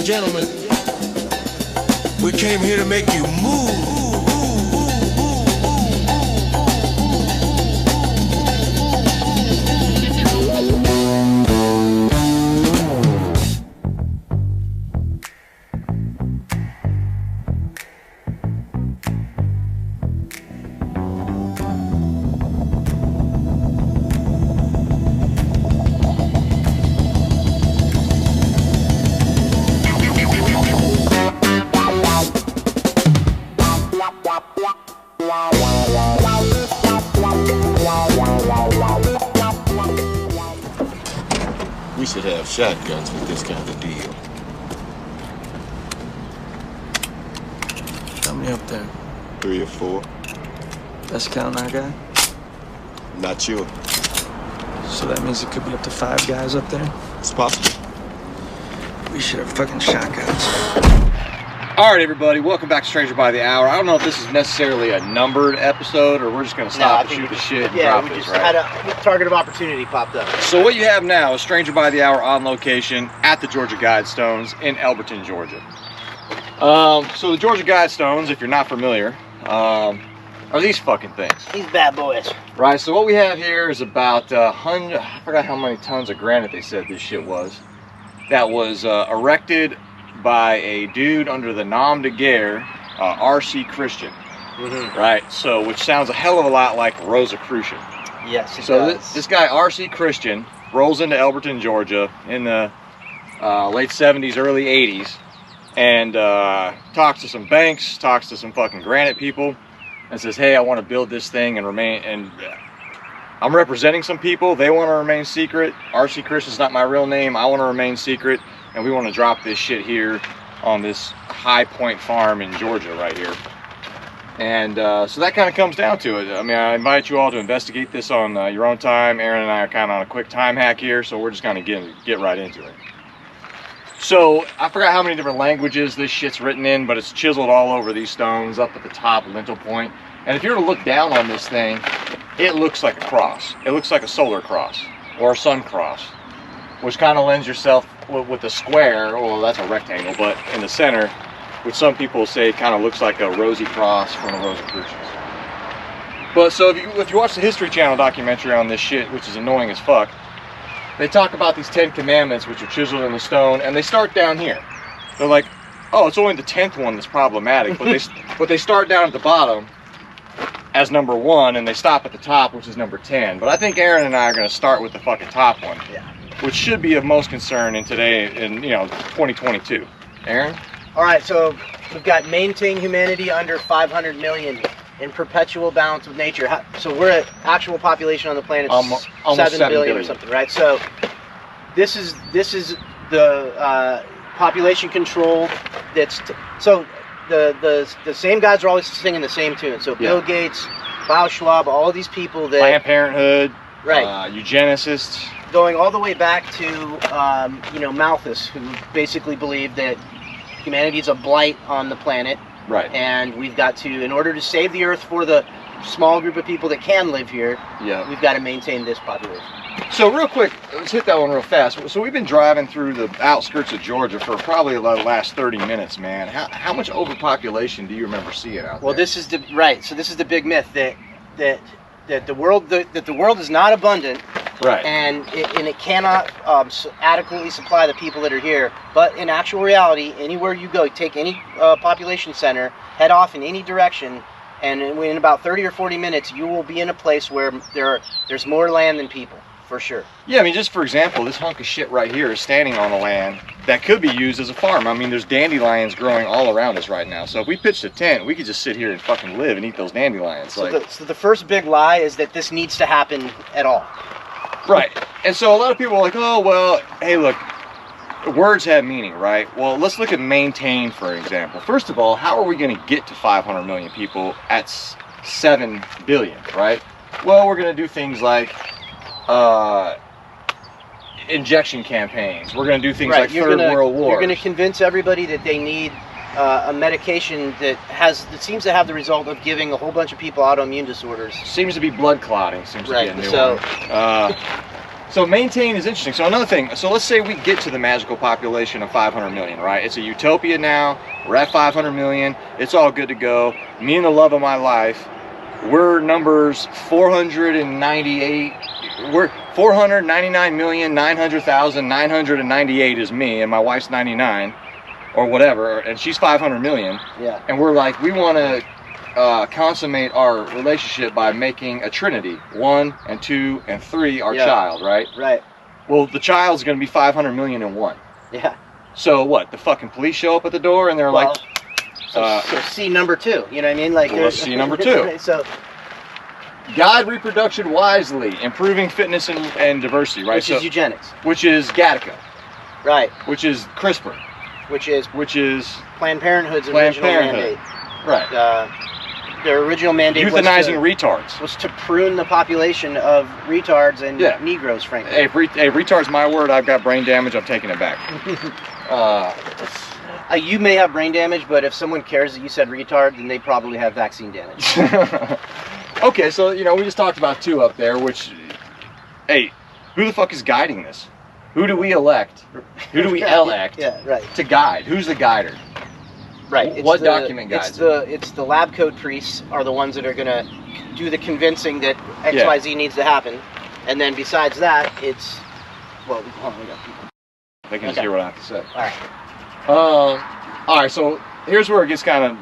gentlemen, we came here to make you move. We should have shotguns with this kind of deal. How many up there? 3 or 4. Best count our guy? Not sure. So that means it could be up to 5 guys up there? It's possible. We should have fucking shotguns. All right, everybody, welcome back to Stranger by the Hour. I don't know if this is necessarily a numbered episode or we're just going to stop and shoot the shit and drop we this, just right? had a target of opportunity popped up. So what you have now is Stranger by the Hour on location at the Georgia Guidestones in Elberton, Georgia. So the Georgia Guidestones, if you're not familiar, are these fucking things. These bad boys. Right, so what we have here is about 100, I forgot how many tons of granite they said this shit was. That was erected by a dude under the nom de guerre, R.C. Christian. Right, so which sounds a hell of a lot like Rosicrucian. Yes, it So does. this guy, R.C. Christian, rolls into Elberton, Georgia in the late 70s, early 80s, and talks to some banks, talks to some fucking granite people, and says, hey, I want to build this thing and remain, and I'm representing some people, they want to remain secret. R.C. Christian's not my real name, I want to remain secret, and we want to drop this shit here on this High Point farm in Georgia right here. And so that kind of comes down to it. I mean, I invite you all to investigate this on your own time. Aaron and I are kind of on a quick time hack here, so we're just going to get right into it. So I forgot how many different languages this shit's written in, but it's chiseled all over these stones up at the top lintel point. And if you were to look down on this thing, it looks like a cross. It looks like a solar cross or a sun cross, which kind of lends yourself with the square. Well, that's a rectangle, but in the center, which some people say kind of looks like a rosy cross from the Rosicrucians. But so if you watch the History Channel documentary on this shit, which is annoying as fuck, they talk about these 10 commandments which are chiseled in the stone, and they start down here. They're like, oh, it's only the 10th one that's problematic, but they start down at the bottom as number 1, and they stop at the top, which is number 10. But I think Aaron and I are going to start with the fucking top one, which should be of most concern in 2022. Aaron? All right, so we've got maintain humanity under 500 million in perpetual balance with nature. So we're at actual population on the planet Almost 7 billion or something, right? So this is the population control. So the same guys are always singing the same tune. So Bill Gates, Klaus Schwab, all of these people that Planned Parenthood, right, eugenicists, going all the way back to Malthus, who basically believed that humanity is a blight on the planet. right? And we've got to, in order to save the earth for the small group of people that can live here, we've got to maintain this population. So real quick, let's hit that one real fast. So we've been driving through the outskirts of Georgia for probably the last 30 minutes, man. How much overpopulation do you remember seeing out there? Well, this is the big myth that the world is not abundant, right? And it cannot adequately supply the people that are here. But in actual reality, anywhere you go, take any population center, head off in any direction, and in about 30 or 40 minutes, you will be in a place where there's more land than people, for sure. Yeah, I mean, just for example, this hunk of shit right here is standing on a land that could be used as a farm. I mean, there's dandelions growing all around us right now. So if we pitched a tent, we could just sit here and fucking live and eat those dandelions. So the first big lie is that this needs to happen at all. Right. And so a lot of people are like, oh, well, hey, look, words have meaning, right? Well, let's look at maintain, for example. First of all, how are we going to get to 500 million people at 7 billion, right? Well, we're going to do things like injection campaigns. We're going to do things like Third World War. You're going to convince everybody that they need a medication that seems to have the result of giving a whole bunch of people autoimmune disorders. Seems to be blood clotting. Seems to be a new one. So maintain is interesting. So another thing, so let's say we get to the magical population of 500 million, right? It's a utopia now. We're at 500 million. It's all good to go. Me and the love of my life, we're numbers 498. We're 499,900,998 is me, and my wife's 99 or whatever, and she's 500 million. Yeah. And we're like, we want to consummate our relationship by making a trinity. 1 and 2 and 3 our child, right? Right. Well, the child's going to be 500 million and 1. Yeah. So what? The fucking police show up at the door and they're like, so C number 2. You know what I mean? Like, well, C number 2. So, guide reproduction wisely, improving fitness and diversity, right? Which is eugenics. Which is Gattaca. Right. Which is CRISPR. Which is Planned Parenthood's original mandate. Right. Their original mandate euthanizing retards. Was to prune the population of retards and Negroes, frankly. Hey, retard's my word. I've got brain damage. I'm taking it back. You may have brain damage, but if someone cares that you said retard, then they probably have vaccine damage. Okay, so, you know, we just talked about 2 up there, which, hey, who the fuck is guiding this? Who do we elect? Who do we elect to guide? Who's the guider? Right. What document guides? It's the lab coat priests are the ones that are going to do the convincing that XYZ needs to happen. And then besides that, it's, well, hold on, we got people. They can just hear what I have to say. All right, so here's where it gets kind of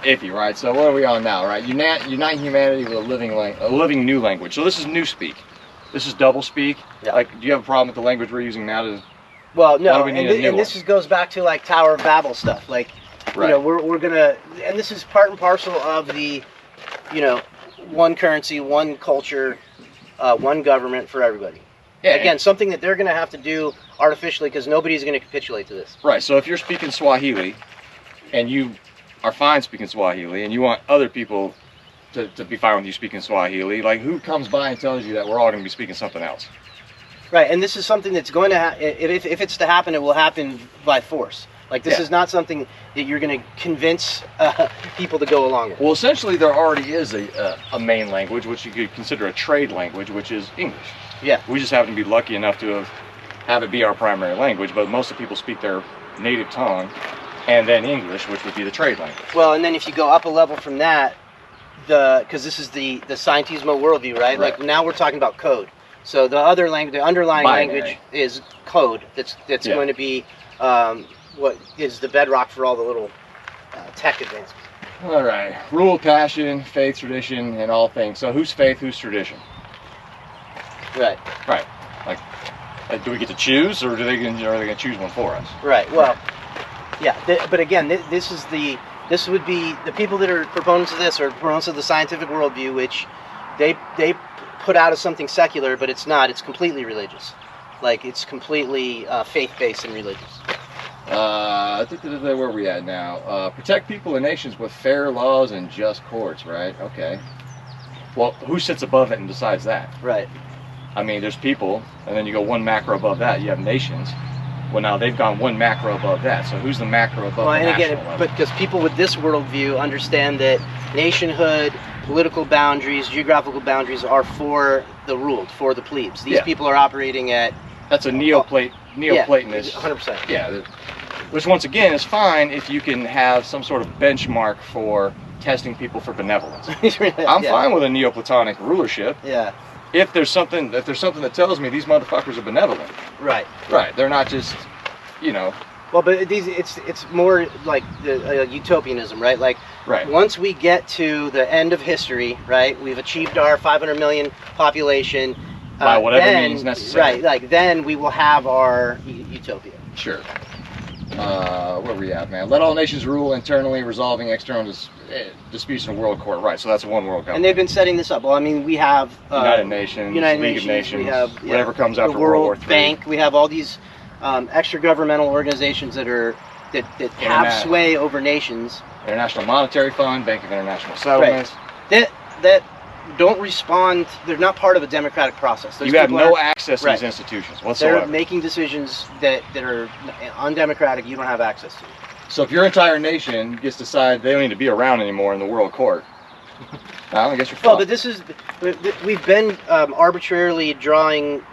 iffy, right? So what are we on now, right? Unite humanity with a living new language. So this is new speak. This is double speak. Yeah. Like, do you have a problem with the language we're using now? Well, no, and this goes back to like Tower of Babel stuff. Like, you know, we're gonna, and this is part and parcel of the, you know, one currency, one culture, one government for everybody. Yeah. Again, something that they're gonna have to do artificially because nobody's gonna capitulate to this. Right. So if you're speaking Swahili, and you are fine speaking Swahili, and you want other people to be fine with you speaking Swahili, like, who comes by and tells you that we're all gonna be speaking something else? Right, and this is something that's going to if it's to happen, it will happen by force. Like, this is not something that you're going to convince people to go along with. Well, essentially, there already is a main language, which you could consider a trade language, which is English. Yeah. We just happen to be lucky enough to have it be our primary language, but most of the people speak their native tongue, and then English, which would be the trade language. Well, and then if you go up a level from that, because this is the scientismo worldview, right? Like, now we're talking about code. So the other language, the underlying language is code. That's going to be what is the bedrock for all the little tech advancements. All right, rule, passion, faith, tradition, and all things. So who's faith, who's tradition? Right. Right. Like, do we get to choose, or are they going to choose one for us? Right. Well, yeah. But again, this would be the people that are proponents of this, or proponents of the scientific worldview, which they put out as something secular, but it's not. It's completely religious. Like, it's completely faith-based and religious. Where are we at now? Protect people and nations with fair laws and just courts, right? Okay. Well, who sits above it and decides that? Right. I mean, there's people, and then you go one macro above that, you have nations. Well, now they've gone one macro above that, so who's the macro above the national level? But because people with this worldview understand that nationhood, political boundaries, geographical boundaries are for the ruled, for the plebes. These people are operating at... That's a Neoplatonist. Yeah, 100%. Yeah, which once again is fine if you can have some sort of benchmark for testing people for benevolence. I'm fine with a Neoplatonic rulership. Yeah. If there's something that tells me these motherfuckers are benevolent. Right. Right. They're not just, you know. Well, but it's more like the utopianism, right? Like, once we get to the end of history, right, we've achieved our 500 million population. By whatever means necessary. Right, like, then we will have our utopia. Sure. Where we at, man? Let all nations rule internally, resolving external disputes in a world court. Right, so that's one world government. And they've been setting this up. Well, I mean, we have United Nations, League of Nations, we have whatever comes after the World War III. Bank. We have all these extra governmental organizations that have sway over nations. International Monetary Fund, Bank of International Settlements. Right. That don't respond. They're not part of a democratic process. You have no access to these institutions whatsoever. They're making decisions that are undemocratic. You don't have access to. So if your entire nation gets to decide they don't need to be around anymore in the world court, I guess you're fucked. Well, but we've been arbitrarily drawing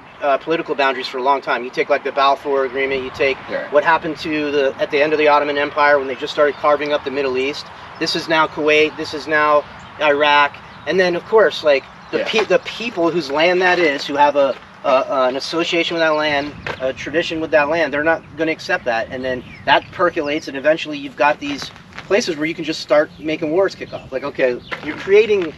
political boundaries for a long time. You take like the Balfour Agreement. You take Right. what happened to at the end of the Ottoman Empire when they just started carving up the Middle East. This is now Kuwait. This is now Iraq. And then of course, like the people whose land that is, who have an association with that land, a tradition with that land, they're not going to accept that. And then that percolates, and eventually you've got these places where you can just start making wars kick off. Like, okay, you're creating,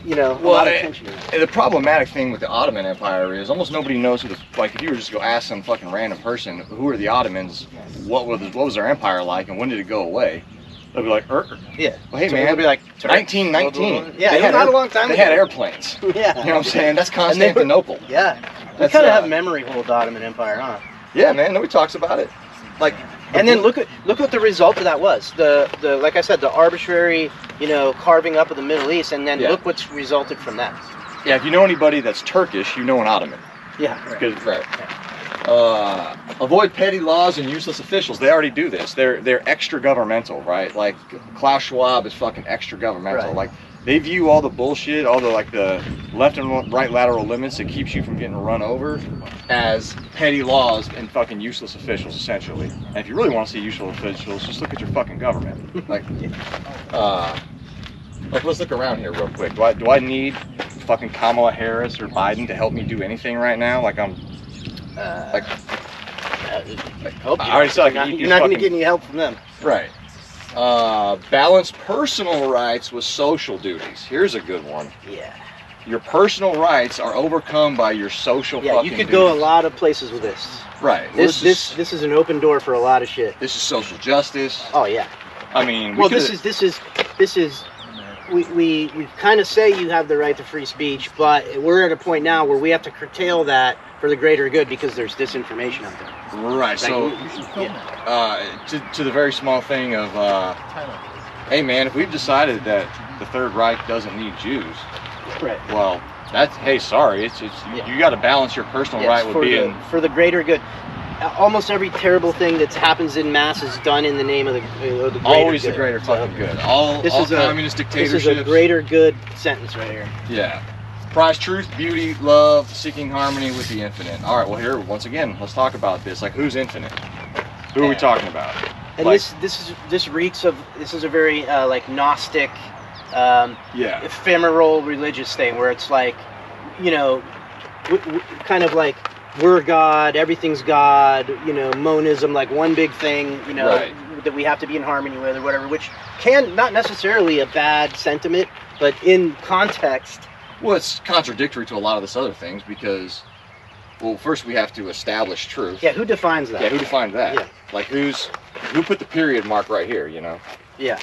a lot of tension. The problematic thing with the Ottoman Empire is almost nobody knows who like, if you were just to go ask some fucking random person, who are the Ottomans, what was their empire like, and when did it go away? They'll be like, yeah. Well, hey, So man, they'll be like, 1919. Yeah, they it was not a long time They ago. had airplanes. Yeah. You know what I'm saying? That's Constantinople. Yeah. We That's, kind of have memory hole of the Ottoman Empire, huh? Yeah, man. Nobody talks about it. Like, And then look what the result of that was. The like I said, the arbitrary, carving up of the Middle East, and then look what's resulted from that. yeah, if you know anybody that's Turkish, you know an Ottoman. Yeah. Because avoid petty laws and useless officials. They already do this. They're extra governmental, right? Like Klaus Schwab is fucking extra governmental. Right. Like they view all the bullshit, all the like the left and right lateral limits that keeps you from getting run over, as petty laws and fucking useless officials, essentially. And if you really want to see useless officials, just look at your fucking government. Like, let's look around here real quick. Do I need fucking Kamala Harris or Biden to help me do anything right now? Like I'm. I already said you're not going to get any help from them. Right. Balance personal rights with social duties. Here's a good one. Yeah. Your personal rights are overcome by your social Yeah, fucking you could duties. go a lot of places with this. Right. This is an open door for a lot of shit. This is social justice. Oh yeah. I mean, Well, this is. We kind of say you have the right to free speech, but we're at a point now where we have to curtail that for the greater good because there's disinformation out there. Right. So, to the very small thing of, hey man, if we've decided that the Third Reich doesn't need Jews, Right. well, sorry. It's you got to balance your personal right with being for the greater good. Almost every terrible thing that happens in mass is done in the name of the greater always good. the greater fucking good. All communist dictatorships. This is a greater good sentence right here. Yeah. Prize truth, beauty, love, seeking harmony with the infinite. All right, well here, once again, let's talk about this. Like, who's infinite? Who are we talking about? And like, this reeks of, this is a very like Gnostic, ephemeral religious thing where it's like, kind of like we're God, everything's God, monism, like one big thing, right. that we have to be in harmony with or whatever, which can not necessarily a bad sentiment, but in context. Well, it's contradictory to a lot of this other things because, well, first we have to establish truth. Yeah, who defines that? Yeah, who defined that? Yeah. Like who put the period mark right here, Yeah.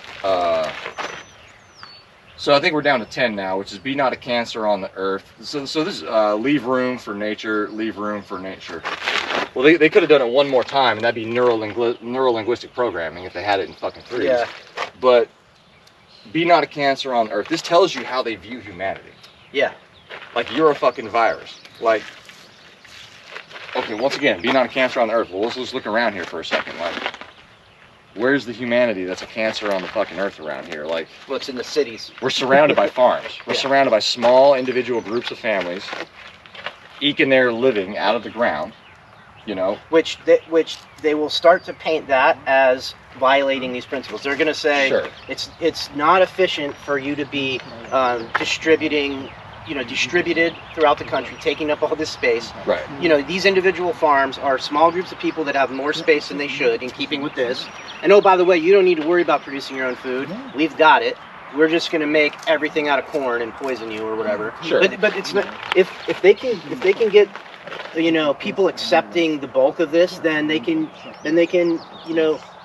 So I think we're down to 10 now, which is be not a cancer on the earth. So this is leave room for nature, leave room for nature. Well, they could have done it one more time, and that'd be neuro-linguistic programming if they had it in fucking threes. Yeah. But be not a cancer on earth. This tells you how they view humanity. Yeah. Like you're a fucking virus. Like, okay, once again, be not a cancer on the earth. Well, let's just look around here for a second. Like, where's the humanity that's a cancer on the fucking earth around here? Like, What's in the cities? we're surrounded by farms. We're surrounded by small individual groups of families eking their living out of the ground, Which they will start to paint that as violating these principles. They're going to say it's not efficient for you to be distributed throughout the country, taking up all this space. Right. These individual farms are small groups of people that have more space than they should, in keeping with this. And oh, by the way, you don't need to worry about producing your own food. We've got it. We're just going to make everything out of corn and poison you or whatever. Sure. But it's not. If they can get people accepting the bulk of this, then they can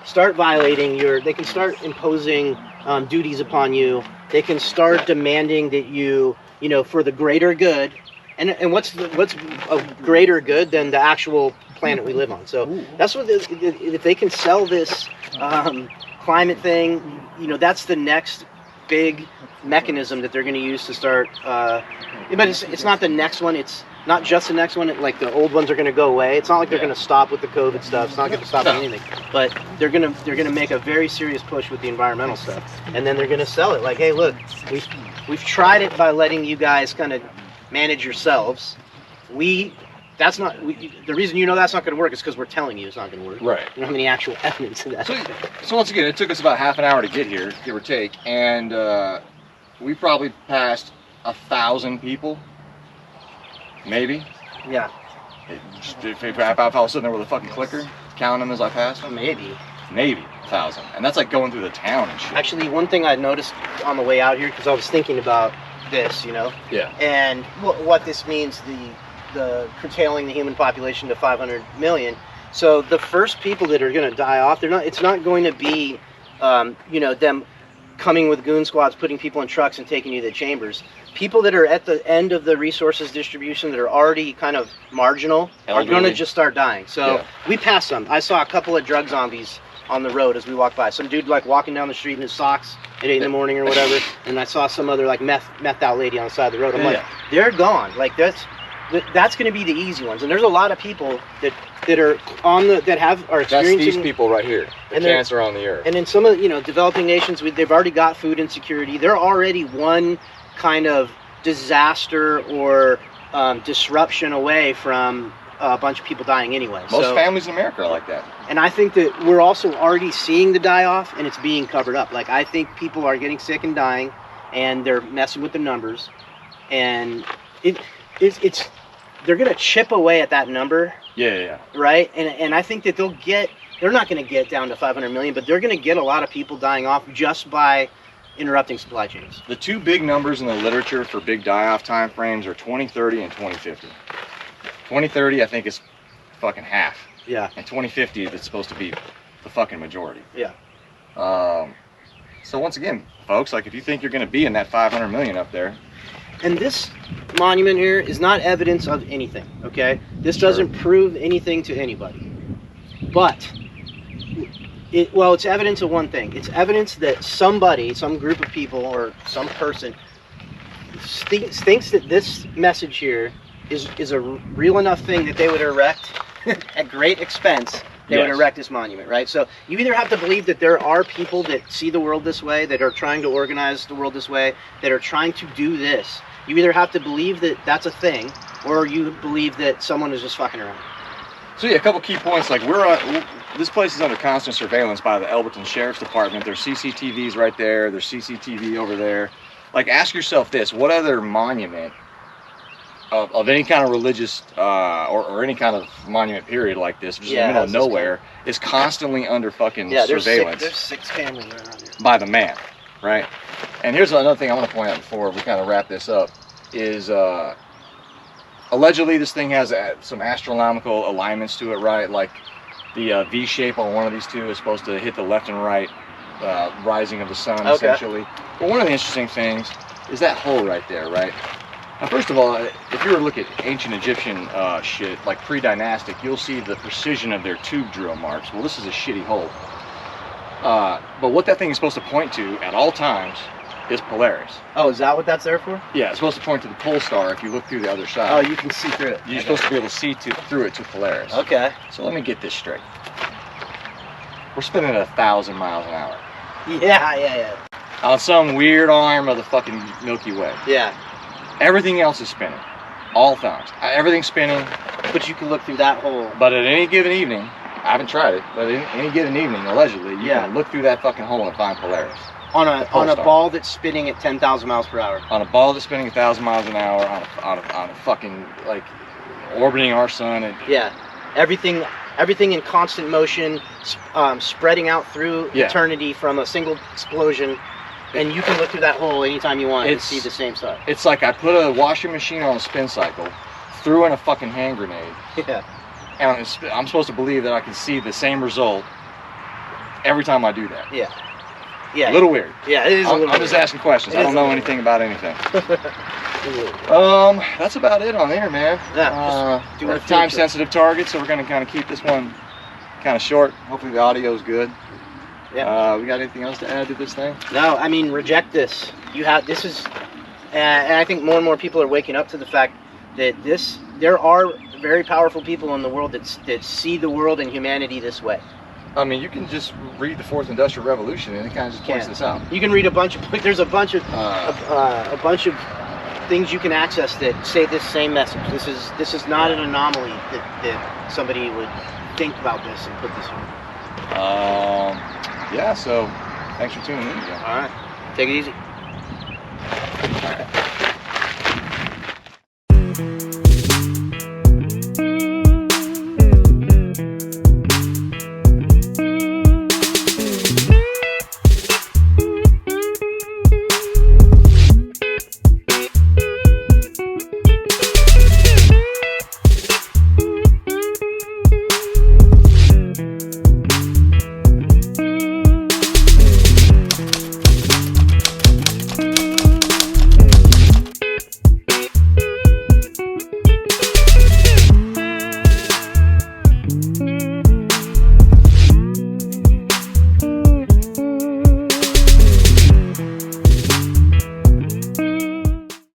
start violating they can start imposing duties upon you. They can start demanding that you for the greater good. And what's a greater good than the actual planet we live on? So that's what if they can sell this climate thing, that's the next big mechanism that they're going to use to start. But it's not the next one. It's not just the next one. Like the old ones are going to go away. It's not like they're going to stop with the COVID stuff. It's not going to stop anything. But they're going to make a very serious push with the environmental stuff, and then they're going to sell it like, hey, look, we've tried it by letting you guys kind of manage yourselves. We that's not the reason you know that's not going to work is because we're telling you it's not going to work. Right. You don't have any actual evidence of that. So once again, it took us about half an hour to get here, give or take, and we probably passed 1,000 people, maybe. Yeah. If I was sitting there with a fucking clicker, counting them as I passed them, Maybe 1,000, and that's like going through the town and shit. Actually, one thing I noticed on the way out here, because I was thinking about this, you know, Yeah. and what this means, the curtailing the human population to 500 million. So the first people that are going to die off, it's not going to be, you know, them coming with goon squads, putting people in trucks and taking you to the chambers. People that are at the end of the resources distribution that are already kind of marginal are going to just start dying. So we passed some. I saw a couple of drug zombies on the road as we walked by. Some dude like walking down the street in his socks at 8 in the morning or whatever, and I saw some other like meth out lady on the side of the road. I'm like, they're gone. Like that's going to be the easy ones. And there's a lot of people that are are experiencing. That's these people right here. The cancer on the earth. And in some of developing nations, they've already got food insecurity. They're already one kind of disaster or disruption away from a bunch of people dying anyway. Most families in America are like that. And I think that we're also already seeing the die-off, and it's being covered up. Like, I think people are getting sick and dying, and they're messing with the numbers. And they're going to chip away at that number. Yeah. Right? And I think that they're not going to get down to 500 million, but they're going to get a lot of people dying off just by interrupting supply chains. The two big numbers in the literature for big die-off time frames are 2030 and 2050. 2030, I think, is fucking half. Yeah. And 2050, that's supposed to be the fucking majority. Yeah. So once again, folks, like if you think you're going to be in that 500 million up there. And this monument here is not evidence of anything, okay? This doesn't prove anything to anybody. But it's evidence of one thing. It's evidence that somebody, some group of people, or some person thinks that this message here is a real enough thing that they would erect at great expense. They would erect this monument, right? So you either have to believe that there are people that see the world this way, that are trying to organize the world this way, that are trying to do this. You either have to believe that that's a thing, or you believe that someone is just fucking around. So yeah, a couple key points. Like this place is under constant surveillance by the Elberton Sheriff's Department. There's CCTVs right there. There's CCTV over there. Like, ask yourself this: what other monument of any kind of religious or any kind of monument period like this, just in the middle of nowhere, is constantly under fucking surveillance? There's 6 cameras right around here. By the man, right? And here's another thing I want to point out before we kind of wrap this up is allegedly this thing has some astronomical alignments to it, right? Like the V shape on one of these two is supposed to hit the left and right rising of the sun, essentially. But one of the interesting things is that hole right there, right? Now, first of all, if you were to look at ancient Egyptian shit, like pre-dynastic, you'll see the precision of their tube drill marks. Well, this is a shitty hole. But what that thing is supposed to point to at all times is Polaris. Oh, is that what that's there for? Yeah, it's supposed to point to the pole star if you look through the other side. Oh, you can see through it. You're supposed to be able to see through it to Polaris. Okay. So let me get this straight. We're spinning at 1,000 miles an hour. Yeah. On some weird arm of the fucking Milky Way. Yeah. Everything else is spinning. All times. Everything's spinning. But you can look through that hole. But at any given evening, I haven't tried it, but at any given evening, allegedly, you can look through that fucking hole and find Polaris. On a ball that's spinning at 10,000 miles per hour. On a ball that's spinning 1,000 miles an hour on a fucking, like, orbiting our sun. And everything in constant motion, spreading out through eternity from a single explosion. And you can look through that hole anytime you want and see the same stuff. It's like I put a washing machine on a spin cycle, threw in a fucking hand grenade. Yeah. And I'm supposed to believe that I can see the same result every time I do that. Yeah. Yeah. A little weird. Yeah, it is a little weird. I'm just asking questions. I don't know anything about anything. That's about it on there, man. Yeah. We're a time-sensitive target, so we're going to kind of keep this one kind of short. Hopefully the audio is good. Yeah. We got anything else to add to this thing? No, I mean, reject this. This is, and I think more and more people are waking up to the fact that there are very powerful people in the world that see the world and humanity this way. I mean, you can just read the Fourth Industrial Revolution, and it kind of just points this out. You can read there's a bunch of things you can access that say this same message. This is not an anomaly that somebody would think about this and put this here. Yeah, so thanks for tuning in. All right, take it easy. All right.